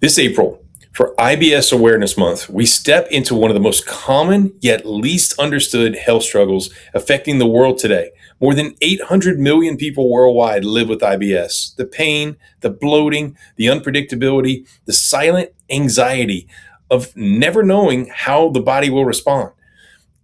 This April, for IBS Awareness Month, we step into one of the most common yet least understood health struggles affecting the world today. More than 800 million people worldwide live with IBS. The pain, the bloating, the unpredictability, the silent anxiety of never knowing how the body will respond.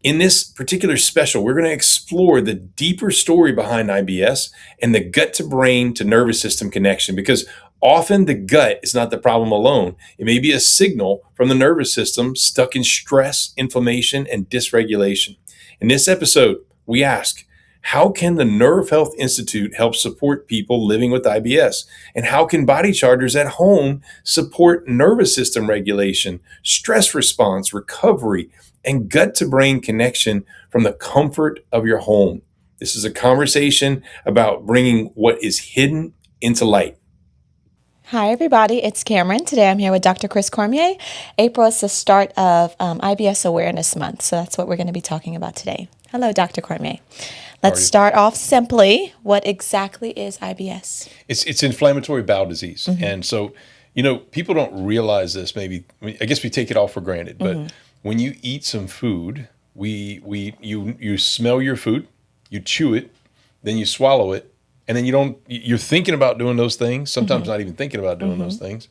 In this particular special, we're going to explore the deeper story behind IBS and the gut to brain to nervous system connection, because often the gut is not the problem alone. It may be a signal from the nervous system stuck in stress, inflammation, and dysregulation. In this episode, we ask, how can the Nerve Health Institute help support people living with IBS? And how can Bodychargers at home support nervous system regulation, stress response, recovery, and gut to brain connection from the comfort of your home? This is a conversation about bringing what is hidden into light. Hi, everybody. It's Cameron. Today I'm here with Dr. Chris Cormier. April is the start of IBS Awareness Month, so that's what we're going to be talking about today. Hello, Dr. Cormier. Let's start off simply. What exactly is IBS? It's inflammatory bowel disease. Mm-hmm. And so, people don't realize this. I guess we take it all for granted. But when you eat some food, you smell your food, you chew it, then you swallow it, and then you're thinking about doing those things, sometimes not even thinking about doing those things.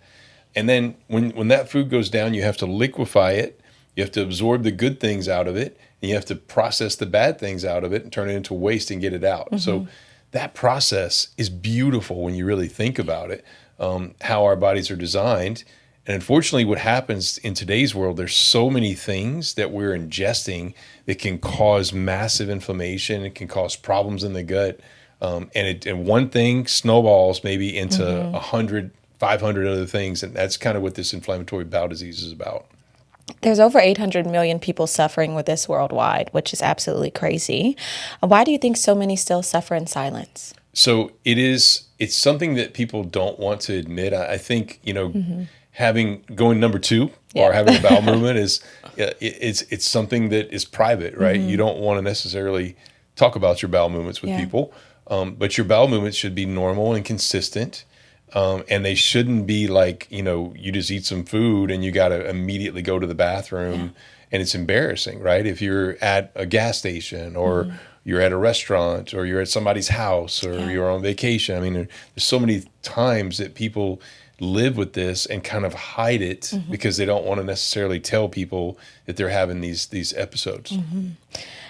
And then when that food goes down, you have to liquefy it, you have to absorb the good things out of it, and you have to process the bad things out of it and turn it into waste and get it out. So that process is beautiful when you really think about it, how our bodies are designed. And unfortunately, what happens in today's world, there's so many things that we're ingesting that can cause massive inflammation. It can cause problems in the gut. And one thing snowballs maybe into 100, 500 other things. And that's kind of what this inflammatory bowel disease is about. There's over 800 million people suffering with this worldwide, which is absolutely crazy. Why do you think so many still suffer in silence? So it's something that people don't want to admit. I think, going number two or having a bowel movement it's something that is private, right? You don't want to necessarily talk about your bowel movements with people. But your bowel movements should be normal and consistent. And they shouldn't be like, you just eat some food and you got to immediately go to the bathroom and it's embarrassing, right? If you're at a gas station or you're at a restaurant or you're at somebody's house or you're on vacation. I mean, there's so many times that people live with this and kind of hide it because they don't want to necessarily tell people that they're having these episodes.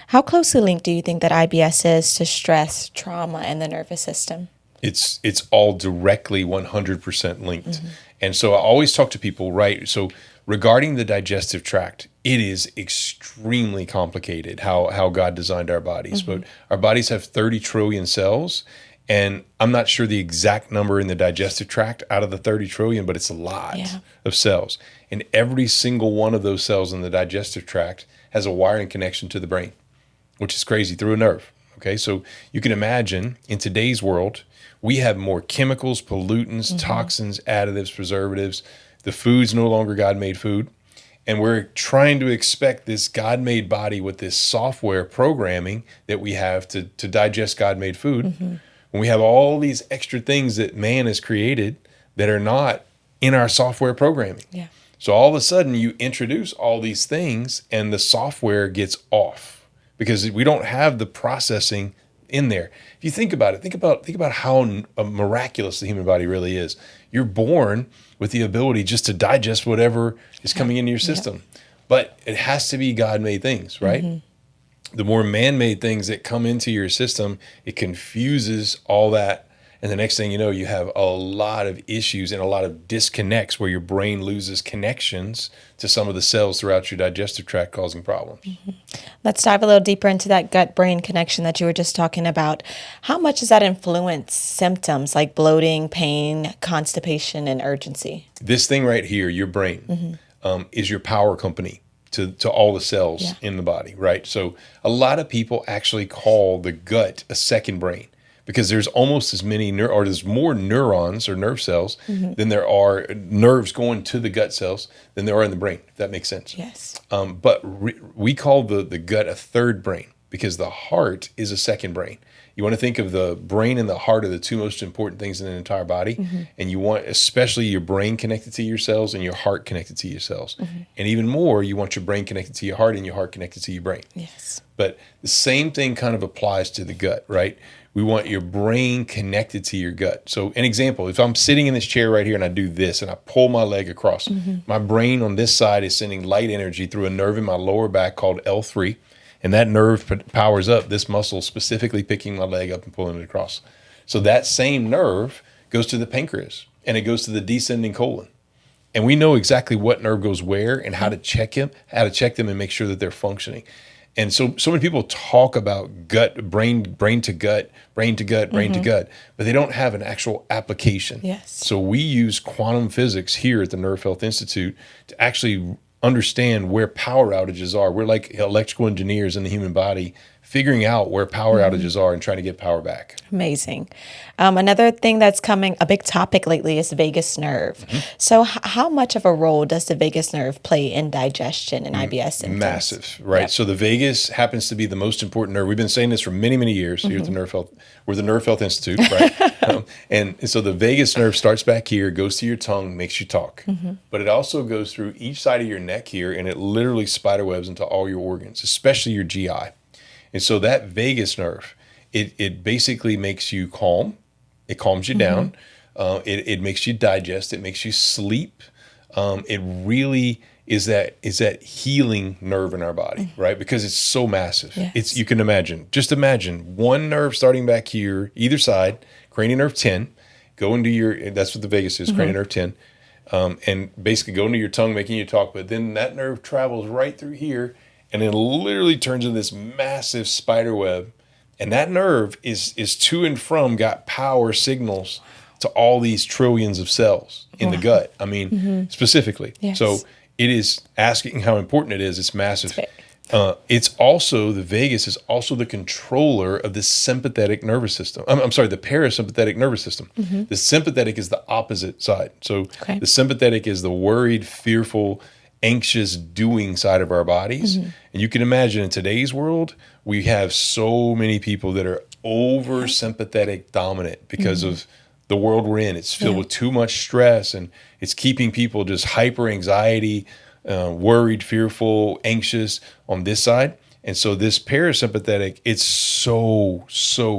How closely linked do you think that IBS is to stress, trauma, and the nervous system? It's all directly 100% linked. And so I always talk to people, right? So regarding the digestive tract, it is extremely complicated how God designed our bodies. But our bodies have 30 trillion cells. And I'm not sure the exact number in the digestive tract out of the 30 trillion, but it's a lot of cells. And every single one of those cells in the digestive tract has a wiring connection to the brain, which is crazy, through a nerve. Okay, so you can imagine in today's world, we have more chemicals, pollutants, toxins, additives, preservatives. The food's no longer God-made food. And we're trying to expect this God-made body with this software programming that we have to digest God-made food. When we have all these extra things that man has created that are not in our software programming. So all of a sudden you introduce all these things and the software gets off because we don't have the processing in there. If you think about it, think about how miraculous the human body really is. You're born with the ability just to digest whatever is coming into your system. But it has to be God-made things, right? The more man-made things that come into your system, it confuses all that. And the next thing you know, you have a lot of issues and a lot of disconnects where your brain loses connections to some of the cells throughout your digestive tract, causing problems. Let's dive a little deeper into that gut-brain connection that you were just talking about. How much does that influence symptoms like bloating, pain, constipation, and urgency? This thing right here, your brain, is your power company to all the cells in the body, right? So a lot of people actually call the gut a second brain, because there's almost as many, there's more neurons or nerve cells than there are nerves going to the gut cells than there are in the brain, if that makes sense. Yes. But we call the gut a third brain because the heart is a second brain. you want to think of the brain and the heart are the two most important things in the entire body. And you want especially your brain connected to your cells and your heart connected to your cells. And even more, you want your brain connected to your heart and your heart connected to your brain. Yes. But the same thing kind of applies to the gut, right? We want your brain connected to your gut. So an example, if I'm sitting in this chair right here and I do this and I pull my leg across, my brain on this side is sending light energy through a nerve in my lower back called L3. And that nerve powers up this muscle, specifically picking my leg up and pulling it across. So that same nerve goes to the pancreas and it goes to the descending colon. And we know exactly what nerve goes where and how to check them and make sure that they're functioning. And so many people talk about gut, brain to gut, brain to gut, brain to gut, but they don't have an actual application. Yes. So we use quantum physics here at the Nerve Health Institute to actually understand where power outages are. We're like electrical engineers in the human body, figuring out where power outages are and trying to get power back. Amazing. Another thing that's coming, a big topic lately, is the vagus nerve. So how much of a role does the vagus nerve play in digestion and IBS symptoms? Massive, right? Yep. So the vagus happens to be the most important nerve. We've been saying this for many, many years here at the Nerve Health. We're the Nerve Health Institute, right? And so the vagus nerve starts back here, goes to your tongue, makes you talk. But it also goes through each side of your neck here, and it literally spiderwebs into all your organs, especially your GI. And so that vagus nerve, it basically makes you calm. It calms you down. It makes you digest. It makes you sleep. It really is that healing nerve in our body, right? Because it's so massive. Yes. You can just imagine one nerve starting back here, either side, cranial nerve 10, go into that's what the vagus is, cranial nerve 10, and basically go into your tongue, making you talk. But then that nerve travels right through here, and it literally turns into this massive spider web. And that nerve is to and from got power signals to all these trillions of cells in the gut. I mean, specifically. Yes. So it is asking how important it is. It's massive. It's It's also, the vagus is also the controller of the sympathetic nervous system. I'm sorry, the parasympathetic nervous system. The sympathetic is the opposite side. So the sympathetic is the worried, fearful, anxious doing side of our bodies. And you can imagine in today's world, we have so many people that are over sympathetic dominant because of the world we're in. It's filled with too much stress, and it's keeping people just hyper anxiety, worried, fearful, anxious on this side. And so this parasympathetic, it's so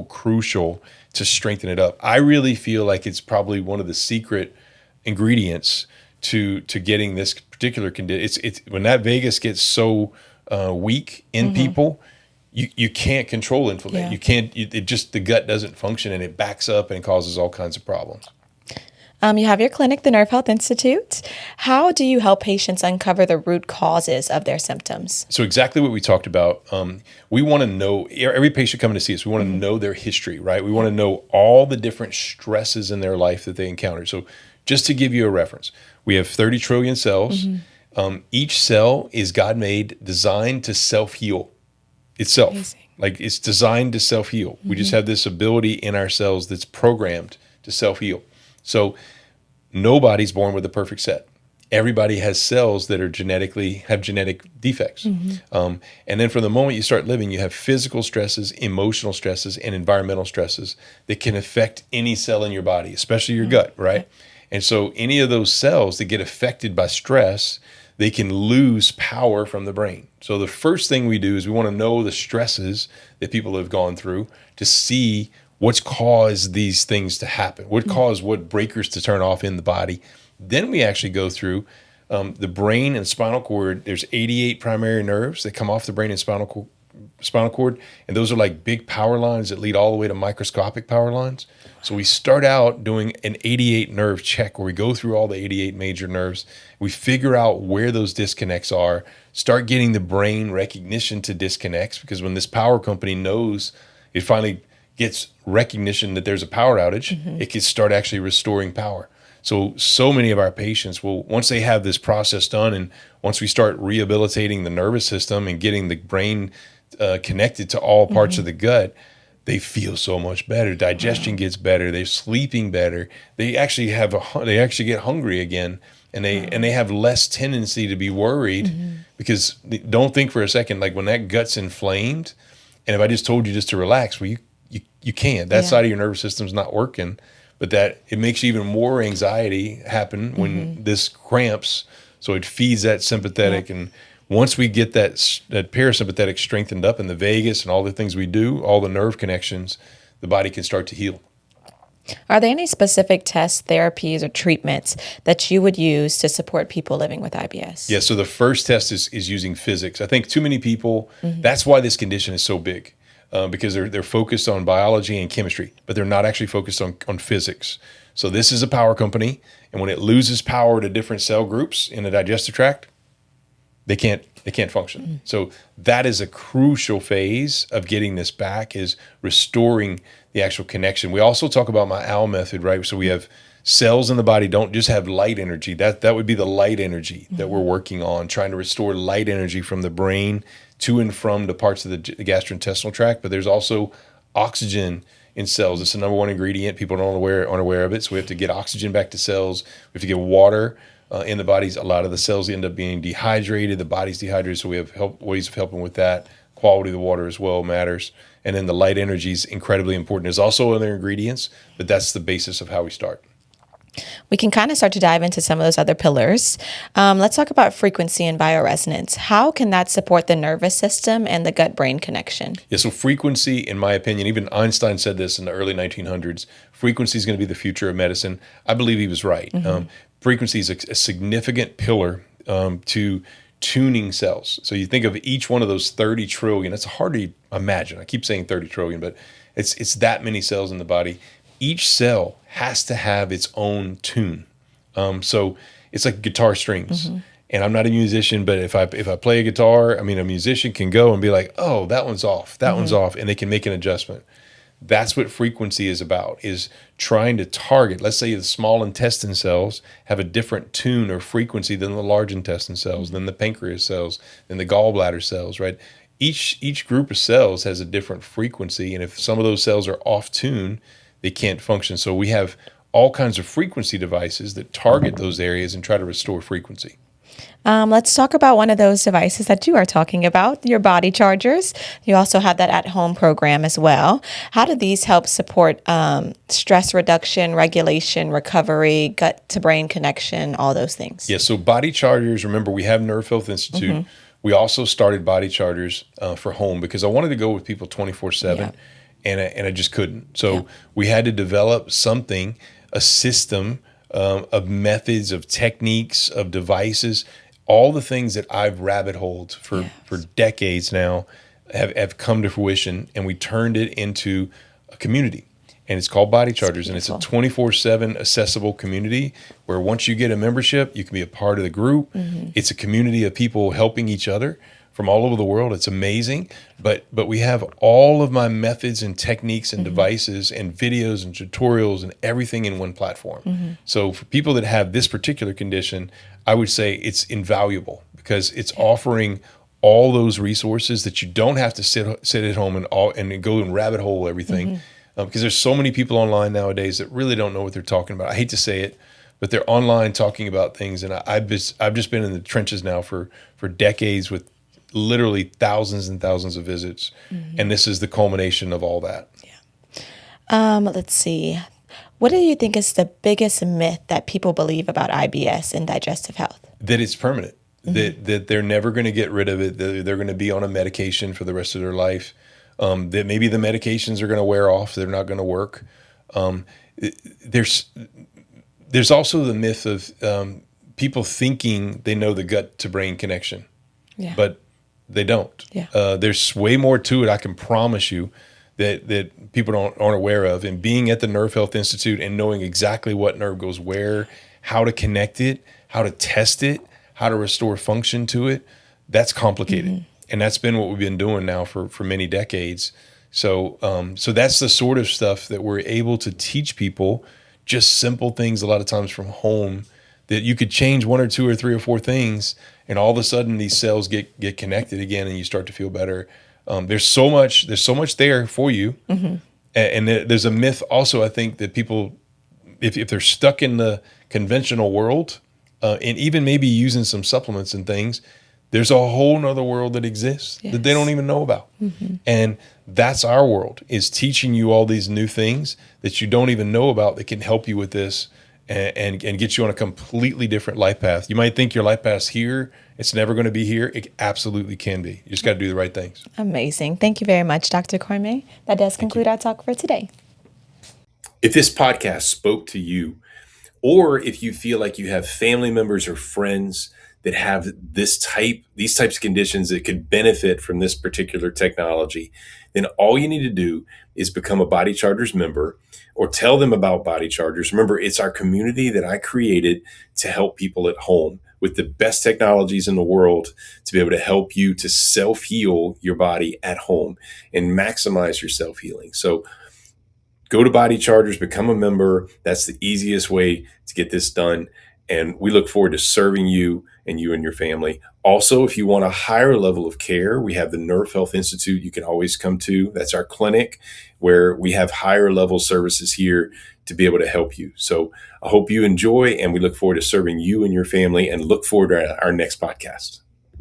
crucial to strengthen it up. I really feel like it's probably one of the secret ingredients to getting this particular condition. It's when that vagus gets so weak in people, you can't control inflammation. You can't. The gut doesn't function, and it backs up and causes all kinds of problems. You have your clinic, the Nerve Health Institute. How do you help patients uncover the root causes of their symptoms? So exactly what we talked about. We want to know, every patient coming to see us, we want to know their history, right? We want to know all the different stresses in their life that they encounter. So just to give you a reference, we have 30 trillion cells. Each cell is God-made, designed to self-heal itself. Amazing. Like, it's designed to self-heal. We just have this ability in our cells that's programmed to self-heal. So nobody's born with a perfect set. Everybody has cells that have genetic defects. And then from the moment you start living, you have physical stresses, emotional stresses, and environmental stresses that can affect any cell in your body, especially your gut, right? And so any of those cells that get affected by stress, they can lose power from the brain. So the first thing we do is we want to know the stresses that people have gone through to see what's caused these things to happen, what caused what breakers to turn off in the body. Then we actually go through the brain and spinal cord. There's 88 primary nerves that come off the brain and spinal cord, and those are like big power lines that lead all the way to microscopic power lines. So we start out doing an 88 nerve check where we go through all the 88 major nerves. We figure out where those disconnects are, start getting the brain recognition to disconnects, because when this power company knows, it finally gets recognition that there's a power outage, it can start actually restoring power. So many of our patients will, once they have this process done, and once we start rehabilitating the nervous system and getting the brain connected to all parts of the gut, they feel so much better. Digestion gets better. They're sleeping better. They actually get hungry again, and they have less tendency to be worried, because don't think for a second, like when that gut's inflamed, and if I just told you just to relax, well, you you can't. That side of your nervous system's not working, but that it makes even more anxiety happen when this cramps. So it feeds that sympathetic. And once we get that parasympathetic strengthened up in the vagus and all the things we do, all the nerve connections, the body can start to heal. Are there any specific tests, therapies, or treatments that you would use to support people living with IBS? Yeah, so the first test is using physics. I think too many people, that's why this condition is so big, because they're focused on biology and chemistry, but they're not actually focused on physics. So this is a power company, and when it loses power to different cell groups in the digestive tract, they can't function. So that is a crucial phase of getting this back, is restoring the actual connection. We also talk about my OWL method, right? So we have cells in the body don't just have light energy. That would be the light energy that we're working on, trying to restore light energy from the brain to and from the parts of the gastrointestinal tract. But there's also oxygen in cells. It's the number one ingredient. People aren't aware of it. So we have to get oxygen back to cells. We have to get water in the bodies. A lot of the cells end up being dehydrated. The body's dehydrated. So we have ways of helping with that. Quality of the water as well matters. And then the light energy is incredibly important. There's also other ingredients, but that's the basis of how we start. We can kind of start to dive into some of those other pillars. Let's talk about frequency and bioresonance. How can that support the nervous system and the gut-brain connection? Yeah, so frequency, in my opinion, even Einstein said this in the early 1900s, frequency is going to be the future of medicine. I believe he was right. Frequency is a significant pillar to tuning cells. So you think of each one of those 30 trillion, it's hard to imagine. I keep saying 30 trillion, but it's that many cells in the body. Each cell has to have its own tune. So it's like guitar strings. And I'm not a musician, but if I play a guitar, I mean, a musician can go and be like, oh, that one's off, that one's off, and they can make an adjustment. That's what frequency is about, is trying to target. Let's say the small intestine cells have a different tune or frequency than the large intestine cells, than the pancreas cells, than the gallbladder cells, right? Each group of cells has a different frequency, and if some of those cells are off tune, they can't function. So we have all kinds of frequency devices that target those areas and try to restore frequency. Let's talk about one of those devices that you are talking about, your Bodychargers. You also have that at-home program as well. How do these help support stress reduction, regulation, recovery, gut-to-brain connection, all those things? Yeah, so Bodychargers, remember, we have Nerve Health Institute. We also started Bodychargers for home because I wanted to go with people 24/7, and I just couldn't. So we had to develop something, a system of methods, of techniques, of devices. All the things that I've rabbit holed for decades now have come to fruition, and we turned it into a community. And it's called Bodychargers, and it's a 24/7 accessible community where once you get a membership, you can be a part of the group. It's a community of people helping each other from all over the world. It's amazing. But we have all of my methods and techniques and devices and videos and tutorials and everything in one platform. So for people that have this particular condition, I would say it's invaluable because it's offering all those resources that you don't have to sit at home and go and rabbit hole everything. Because there's so many people online nowadays that really don't know what they're talking about. I hate to say it, but they're online talking about things. And I've just been in the trenches now for decades with literally thousands and thousands of visits. And this is the culmination of all that. Let's see. What do you think is the biggest myth that people believe about IBS and digestive health? That it's permanent, that they're never going to get rid of it, that they're going to be on a medication for the rest of their life, that maybe the medications are going to wear off, they're not going to work. There's also the myth of people thinking they know the gut-to-brain connection, but they don't. There's way more to it, I can promise you, that people aren't aware of. And being at the Nerve Health Institute and knowing exactly what nerve goes where, how to connect it, how to test it, how to restore function to it, that's complicated. And that's been what we've been doing now for many decades. So that's the sort of stuff that we're able to teach people, just simple things a lot of times from home, that you could change one or two or three or four things, and all of a sudden these cells get connected again, and you start to feel better. There's so much there for you. And there's a myth also, I think, that people, if they're stuck in the conventional world, and even maybe using some supplements and things, There's a whole nother world that exists that they don't even know about. And that's our world, is teaching you all these new things that you don't even know about that can help you with this and get you on a completely different life path. You might think your life path's here. It's never going to be here. It absolutely can be. You just got to do the right things. Amazing. Thank you very much, Dr. Cormier. That does conclude our talk for today. If this podcast spoke to you, or if you feel like you have family members or friends that have these types of conditions that could benefit from this particular technology, then all you need to do is become a Bodychargers member or tell them about Bodychargers. Remember, it's our community that I created to help people at home with the best technologies in the world to be able to help you to self-heal your body at home and maximize your self-healing. So go to Bodychargers, become a member. That's the easiest way to get this done. And we look forward to serving you and your family. Also, if you want a higher level of care, we have the Nerve Health Institute you can always come to. That's our clinic where we have higher level services here to be able to help you. So I hope you enjoy, and we look forward to serving you and your family, and look forward to our next podcast.